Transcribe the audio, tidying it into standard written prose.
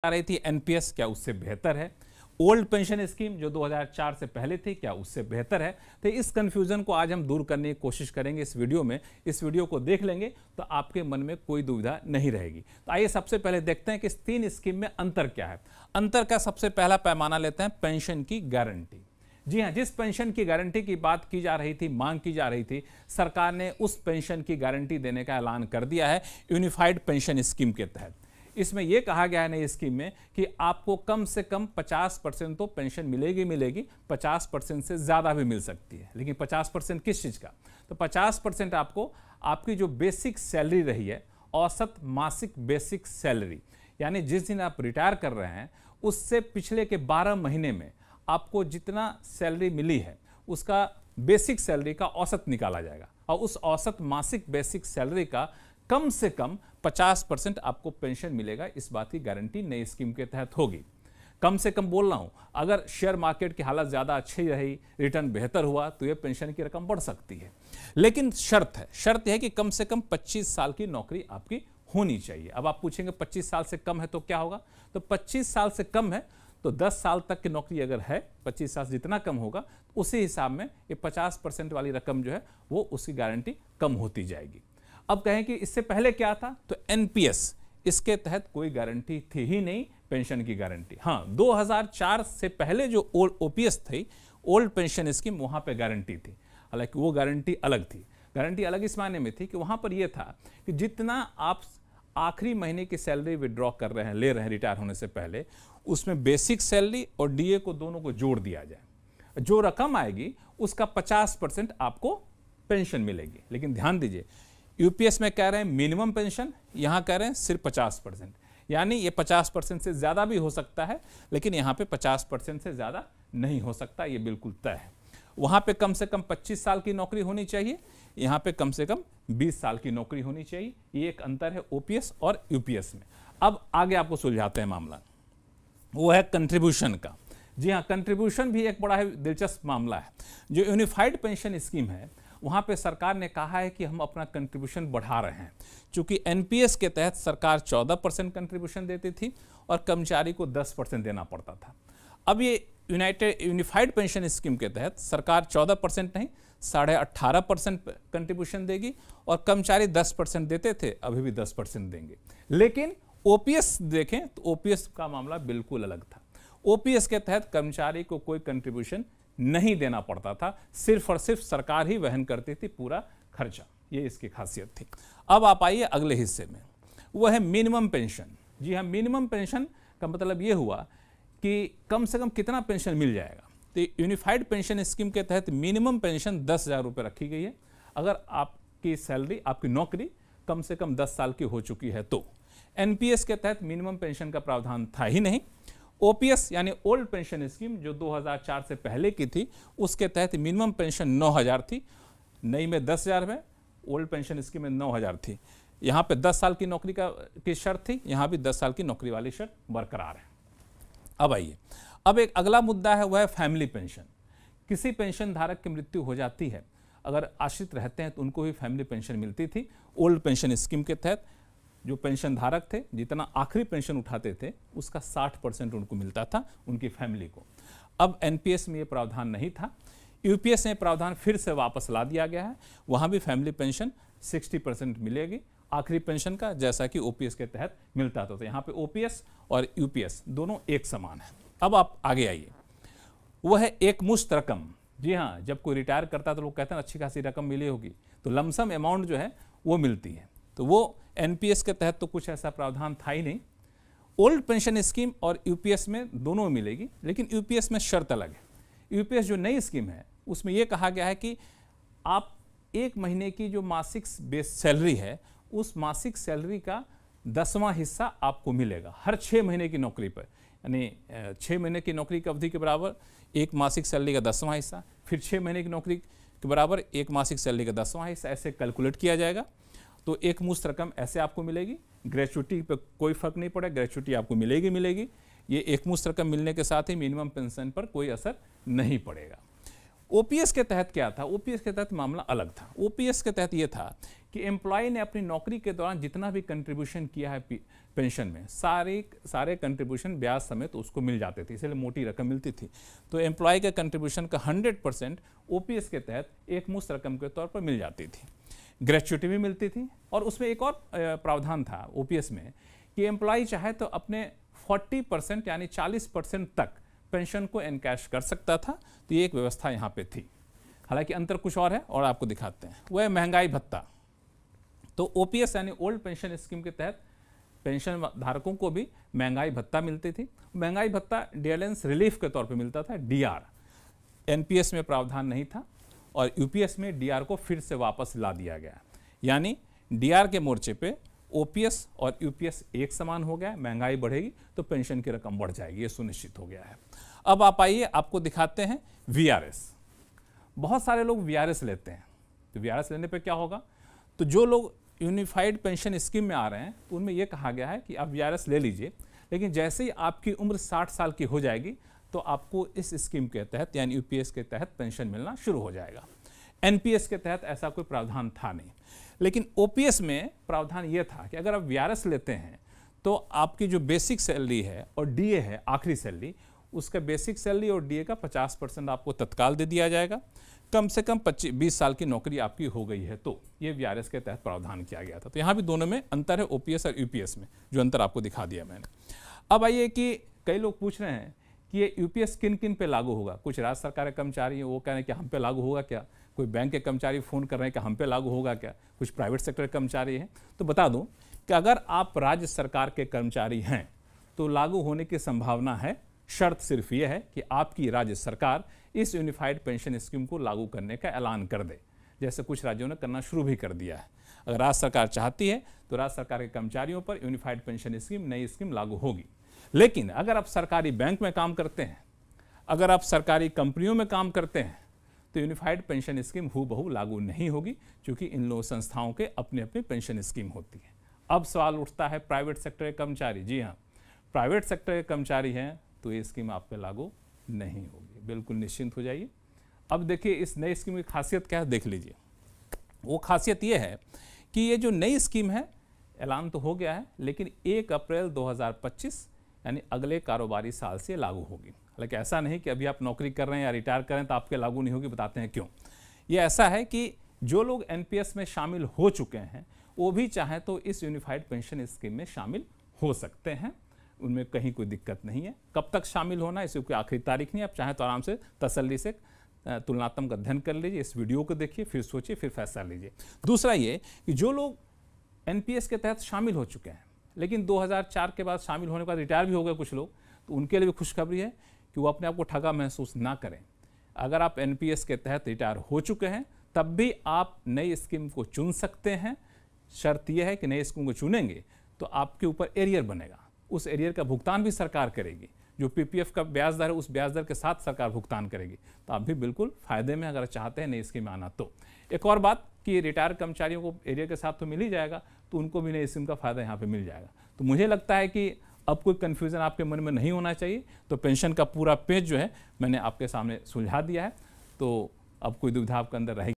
आ रही थी एनपीएस, क्या उससे बेहतर है? ओल्ड पेंशन स्कीम जो 2004 से पहले थी, क्या उससे बेहतर है? तो इस कंफ्यूजन को आज हम दूर करने की कोशिश करेंगे इस वीडियो में। इस वीडियो को देख लेंगे तो आपके मन में कोई दुविधा नहीं रहेगी। तो आइए सबसे पहले देखते हैं कि इस तीन स्कीम में अंतर क्या है। अंतर का सबसे पहला पैमाना लेते हैं पेंशन की गारंटी। जी हाँ, जिस पेंशन की गारंटी की बात की जा रही थी, मांग की जा रही थी, सरकार ने उस पेंशन की गारंटी देने का ऐलान कर दिया है यूनिफाइड पेंशन स्कीम के तहत। इसमें यह कहा गया है नई स्कीम में कि आपको कम से कम 50% तो पेंशन मिलेगी, 50% से ज़्यादा भी मिल सकती है। लेकिन 50% किस चीज़ का? तो 50% आपको आपकी जो बेसिक सैलरी रही है, औसत मासिक बेसिक सैलरी, यानी जिस दिन आप रिटायर कर रहे हैं उससे पिछले के 12 महीने में आपको जितना सैलरी मिली है उसका बेसिक सैलरी का औसत निकाला जाएगा और उस औसत मासिक बेसिक सैलरी का कम से कम 50% आपको पेंशन मिलेगा। इस बात की गारंटी नई स्कीम के तहत होगी। कम से कम बोल रहा हूं, अगर शेयर मार्केट की हालत ज़्यादा अच्छी रही, रिटर्न बेहतर हुआ तो यह पेंशन की रकम बढ़ सकती है। लेकिन शर्त है कि कम से कम 25 साल की नौकरी आपकी होनी चाहिए। अब आप पूछेंगे 25 साल से कम है तो क्या होगा? तो 25 साल से कम है तो 10 साल तक की नौकरी अगर है, 25 साल जितना कम होगा उसी हिसाब में ये 50% वाली रकम जो है वो उसकी गारंटी कम होती जाएगी। अब कहें कि इससे पहले क्या था, तो एनपीएस, इसके तहत कोई गारंटी थी ही नहीं पेंशन की गारंटी। हाँ, 2004 से पहले जो ओल्ड ओपीएस थी, ओल्ड पेंशन स्कीम, वहां पे गारंटी थी। हालांकि वो गारंटी अलग थी। गारंटी अलग इस मायने में थी कि वहां पर यह था कि जितना आप आखिरी महीने की सैलरी विड्रॉ कर रहे हैं, ले रहे हैं रिटायर होने से पहले, उसमें बेसिक सैलरी और डीए को दोनों को जोड़ दिया जाए। जो रकम आएगी उसका 50% आपको पेंशन मिलेगी। लेकिन ध्यान दीजिए, यूपीएस में कह रहे हैं मिनिमम पेंशन, यहां कह रहे हैं सिर्फ 50%। यानी ये 50% से ज्यादा भी हो सकता है, लेकिन यहां पे 50% से ज्यादा नहीं हो सकता, ये बिल्कुल तय है। वहां पे कम से कम 25 साल की नौकरी होनी चाहिए, यहां पे कम से कम 20 साल की नौकरी होनी चाहिए। ये एक अंतर है ओपीएस और यूपीएस में। अब आगे आपको सुलझाते हैं मामला, वो है कंट्रीब्यूशन का। जी हाँ, कंट्रीब्यूशन भी एक बड़ा ही दिलचस्प मामला है। जो यूनिफाइड पेंशन स्कीम है वहाँ पे सरकार ने कहा है कि हम अपना कंट्रीब्यूशन बढ़ा रहे हैं। चूंकि एनपीएस के तहत सरकार 14% कंट्रीब्यूशन देती थी और कर्मचारी को 10% देना पड़ता था। अब ये यूनिफाइड पेंशन स्कीम के तहत सरकार 14% नहीं, 18.5% कंट्रीब्यूशन देगी और कर्मचारी 10% देते थे, अभी भी 10% देंगे। लेकिन ओपीएस देखें तो ओपीएस का मामला बिल्कुल अलग था। ओपीएस के तहत कर्मचारी को कोई कंट्रीब्यूशन नहीं देना पड़ता था, सिर्फ और सिर्फ सरकार ही वहन करती थी पूरा खर्चा। ये इसकी खासियत थी। अब आप आइए अगले हिस्से में, वो है मिनिमम पेंशन। जी हाँ, मिनिमम पेंशन का मतलब ये हुआ कि कम से कम कितना पेंशन मिल जाएगा। तो यूनिफाइड पेंशन स्कीम के तहत मिनिमम पेंशन 10,000 रुपये रखी गई है अगर आपकी सैलरी, आपकी नौकरी कम से कम 10 साल की हो चुकी है तो। एनपीएस के तहत मिनिमम पेंशन का प्रावधान था ही नहीं। ओपीएस यानी ओल्ड पेंशन स्कीम जो 2004 से पहले की थी, उसके तहत मिनिमम पेंशन 9,000 थी, नई में 10,000 में, ओल्ड पेंशन स्कीम में 9,000 थी। यहाँ पे 10 साल की नौकरी की शर्त थी, यहाँ भी 10 साल की नौकरी वाली शर्त बरकरार है। अब आइए, अब एक अगला मुद्दा है, वह है फैमिली पेंशन। किसी पेंशन धारक की मृत्यु हो जाती है, अगर आश्रित रहते हैं तो उनको भी फैमिली पेंशन मिलती थी। ओल्ड पेंशन स्कीम के तहत जो पेंशन धारक थे, जितना आखिरी पेंशन उठाते थे उसका 60% उनको मिलता था, उनकी फैमिली को। अब एनपीएस में ये प्रावधान नहीं था। यूपीएस में प्रावधान फिर से वापस ला दिया गया है। वहाँ भी फैमिली पेंशन 60% मिलेगी आखिरी पेंशन का, जैसा कि ओपीएस के तहत मिलता था। तो यहाँ पे ओपीएस और यूपीएस दोनों एक समान है। अब आप आगे आइए, वह है एक मुश्त रकम। जी हाँ, जब कोई रिटायर करता है तो लोग कहते हैं अच्छी खासी रकम मिली होगी, तो लमसम अमाउंट जो है वो मिलती है। तो वो एनपीएस के तहत तो कुछ ऐसा प्रावधान था ही नहीं। ओल्ड पेंशन स्कीम और यूपीएस में दोनों मिलेगी, लेकिन यूपीएस में शर्त अलग है। यूपीएस जो नई स्कीम है उसमें यह कहा गया है कि आप एक महीने की जो मासिक बेस सैलरी है, उस मासिक सैलरी का 10वां हिस्सा आपको मिलेगा हर 6 महीने की नौकरी पर। यानी 6 महीने की नौकरी की अवधि के बराबर एक मासिक सैलरी का 10वां हिस्सा, फिर 6 महीने की नौकरी के बराबर एक मासिक सैलरी का 10वां हिस्सा, ऐसे कैलकुलेट किया जाएगा। तो एक मुश्त रकम ऐसे आपको मिलेगी। ग्रेचुटी पे कोई फर्क नहीं पड़ेगा, ग्रेचुटी आपको मिलेगी। ये एक मुश्त रकम मिलने के साथ ही मिनिमम पेंशन पर कोई असर नहीं पड़ेगा। ओपीएस के तहत क्या था? ओपीएस के तहत मामला अलग था। ओपीएस के तहत ये था कि एम्प्लॉय ने अपनी नौकरी के दौरान जितना भी कंट्रीब्यूशन किया है पेंशन में, सारे कंट्रीब्यूशन ब्याज समेत उसको मिल जाते थे, इसलिए मोटी रकम मिलती थी। तो एम्प्लॉय के कंट्रीब्यूशन का 100% ओपीएस के तहत एक मुश्त रकम के तौर पर मिल जाती थी। ग्रेच्युटी भी मिलती थी, और उसमें एक और प्रावधान था ओपीएस में कि एम्प्लॉय चाहे तो अपने 40% यानी 40% तक पेंशन को एनकैश कर सकता था। तो ये एक व्यवस्था यहाँ पे थी। हालांकि अंतर कुछ और है, और आपको दिखाते हैं। वह महंगाई भत्ता। तो ओपीएस यानी ओल्ड पेंशन स्कीम के तहत पेंशन धारकों को भी महंगाई भत्ता मिलती थी। महंगाई भत्ता डियरेंस रिलीफ के तौर पे मिलता था, डीआर। एनपीएस में प्रावधान नहीं था, और यूपीएस में डीआर को फिर से वापस ला दिया गया। यानी डीआर के मोर्चे पे ओपीएस और यूपीएस एक समान हो गया। महंगाई बढ़ेगी तो पेंशन की रकम बढ़ जाएगी, ये सुनिश्चित हो गया है। अब आप आइए, आपको दिखाते हैं वीआरएस। बहुत सारे लोग वीआरएस लेते हैं। तो वीआरएस लेने पे क्या होगा? तो जो लोग यूनिफाइड पेंशन स्कीम में आ रहे हैं, तो उनमें यह कहा गया है कि आप वीआरएस ले लीजिए, लेकिन जैसे ही आपकी उम्र 60 साल की हो जाएगी तो आपको इस स्कीम के तहत यानी यूपीएस के तहत पेंशन मिलना शुरू हो जाएगा। एनपीएस के तहत ऐसा कोई प्रावधान था नहीं, लेकिन ओपीएस में प्रावधान यह था कि अगर आप वीआरएस लेते हैं तो आपकी जो बेसिक सैलरी है और डीए है, आखिरी सैलरी, उसका बेसिक सैलरी और डीए का 50% आपको तत्काल दे दिया जाएगा। कम से कम 20 साल की नौकरी आपकी हो गई है तो ये वीआरएस के तहत प्रावधान किया गया था। तो यहाँ भी दोनों में अंतर है, ओपीएस और यूपीएस में, जो अंतर आपको दिखा दिया मैंने। अब आइए कि कई लोग पूछ रहे हैं कि ये यूपीएस किन किन पे लागू होगा। कुछ राज्य सरकार के कर्मचारी हैं, वो कह रहे हैं कि हम पे लागू होगा क्या। कोई बैंक के कर्मचारी फ़ोन कर रहे हैं कि हम पे लागू होगा क्या। कुछ प्राइवेट सेक्टर के कर्मचारी हैं। तो बता दूं कि अगर आप राज्य सरकार के कर्मचारी हैं तो लागू होने की संभावना है। शर्त सिर्फ ये है कि आपकी राज्य सरकार इस यूनिफाइड पेंशन स्कीम को लागू करने का ऐलान कर दे, जैसे कुछ राज्यों ने करना शुरू भी कर दिया है। अगर राज्य सरकार चाहती है तो राज्य सरकार के कर्मचारियों पर यूनिफाइड पेंशन स्कीम, नई स्कीम लागू होगी। लेकिन अगर आप सरकारी बैंक में काम करते हैं, अगर आप सरकारी कंपनियों में काम करते हैं, तो यूनिफाइड पेंशन स्कीम हूबहू लागू नहीं होगी, क्योंकि इन लोगों संस्थाओं के अपनी अपनी पेंशन स्कीम होती है। अब सवाल उठता है प्राइवेट सेक्टर के कर्मचारी। जी हाँ, प्राइवेट सेक्टर के कर्मचारी हैं तो ये स्कीम आप पे लागू नहीं होगी, बिल्कुल निश्चिंत हो जाइए। अब देखिए इस नई स्कीम की खासियत क्या है, देख लीजिए। वो खासियत ये है कि ये जो नई स्कीम है, ऐलान तो हो गया है, लेकिन 1 अप्रैल 2025 यानी अगले कारोबारी साल से लागू होगी। हालांकि ऐसा नहीं कि अभी आप नौकरी कर रहे हैं या रिटायर कर रहे हैं तो आपके लागू नहीं होगी। बताते हैं क्यों। ये ऐसा है कि जो लोग एनपीएस में शामिल हो चुके हैं वो भी चाहें तो इस यूनिफाइड पेंशन स्कीम में शामिल हो सकते हैं, उनमें कहीं कोई दिक्कत नहीं है। कब तक शामिल होना, इसकी कोई आखिरी तारीख नहीं है। आप चाहें तो आराम से तसल्ली से तुलनात्मक अध्ययन कर लीजिए, इस वीडियो को देखिए, फिर सोचिए, फिर फैसला लीजिए। दूसरा ये कि जो लोग एनपीएस के तहत शामिल हो चुके हैं लेकिन 2004 के बाद शामिल होने के बाद रिटायर भी हो गए कुछ लोग, तो उनके लिए भी खुशखबरी है कि वो अपने आप को ठगा महसूस ना करें। अगर आप एनपीएस के तहत रिटायर हो चुके हैं तब भी आप नई स्कीम को चुन सकते हैं। शर्त यह है कि नई स्कीम को चुनेंगे तो आपके ऊपर एरियर बनेगा, उस एरियर का भुगतान भी सरकार करेगी। जो पीपीएफ का ब्याज दर है उस ब्याज दर के साथ सरकार भुगतान करेगी। तो आप भी बिल्कुल फायदे में अगर चाहते हैं नई स्कीम में आना। तो एक और बात कि रिटायर कर्मचारियों को एरियर के साथ तो मिल ही जाएगा, तो उनको भी नई स्कीम का फायदा यहाँ पे मिल जाएगा। तो मुझे लगता है कि अब कोई कन्फ्यूजन आपके मन में नहीं होना चाहिए। तो पेंशन का पूरा पेज जो है मैंने आपके सामने सुलझा दिया है, तो अब कोई दुविधा आपके अंदर रहेगी